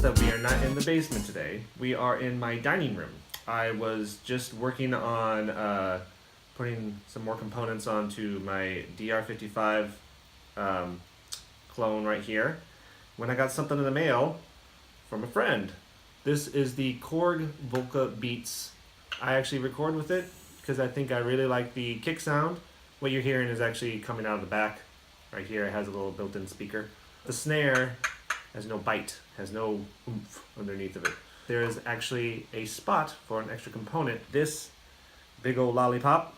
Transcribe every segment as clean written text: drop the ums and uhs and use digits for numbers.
notice that we are not in the basement today. We are in my dining room. I was just working on putting some more components onto my DR55 clone right here when I got something in the mail from a friend. This is the Korg Volca Beats. I actually record with it because I think I really like the kick sound. What you're hearing is actually coming out of the back. Right here it has a little built-in speaker. The snare has no bite, has no oomph underneath of it. There is actually a spot for an extra component. This big old lollipop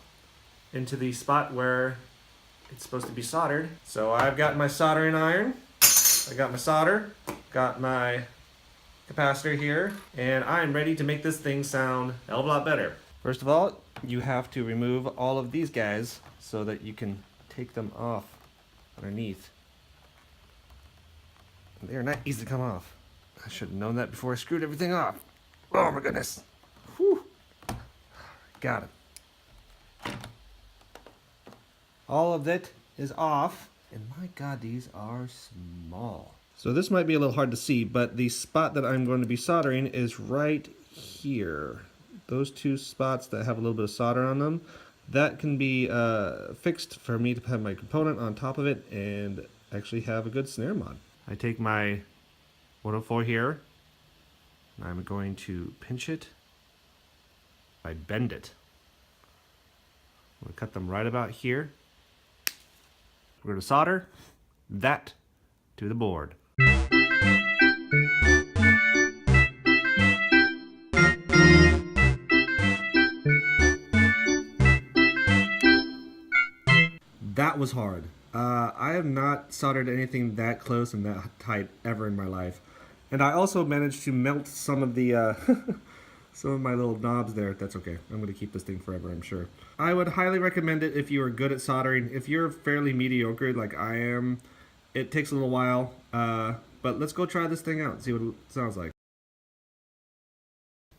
into the spot where it's supposed to be soldered. So I've got my soldering iron, I got my solder, got my capacitor here, and I'm ready to make this thing sound a hell of a lot better. First of all, you have to remove all of these guys so that you can take them off underneath. They're not easy to come off. I should have known that before I screwed everything off. Oh my goodness. Whew. Got it. All of it is off. And my God, these are small. So this might be a little hard to see, but the spot that I'm going to be soldering is right here. Those two spots that have a little bit of solder on them, that can be fixed for me to have my component on top of it and actually have a good snare mod. I take my 104 here, and I'm going to pinch it. I bend it. I'm going to cut them right about here. We're going to solder that to the board. That was hard. I have not soldered anything that close and that tight ever in my life. And I also managed to melt some of the some of my little knobs there. That's okay. I'm going to keep this thing forever, I'm sure. I would highly recommend it if you are good at soldering. If you're fairly mediocre like I am, it takes a little while. But let's go try this thing out and see what it sounds like.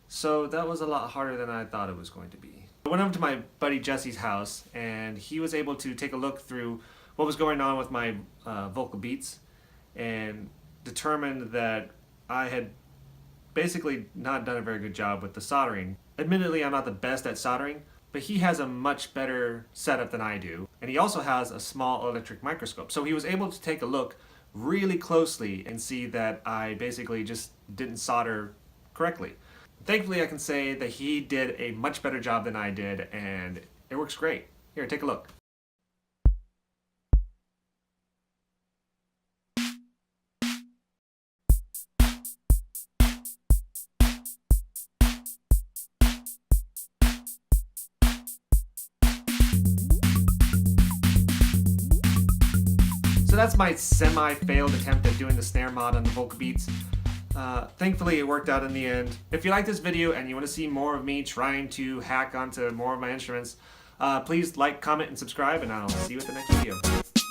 So that was a lot harder than I thought it was going to be. I went over to my buddy Jesse's house, and he was able to take a look through what was going on with my Volca Beats and determined that I had basically not done a very good job with the soldering. Admittedly, I'm not the best at soldering, but he has a much better setup than I do. And he also has a small electric microscope. So he was able to take a look really closely and see that I basically just didn't solder correctly. Thankfully, I can say that he did a much better job than I did, and it works great. Here, take a look. So that's my semi-failed attempt at doing the snare mod on the Volca Beats. Thankfully it worked out in the end. If you like this video and you want to see more of me trying to hack onto more of my instruments, please like, comment, and subscribe, and I'll see you at the next video.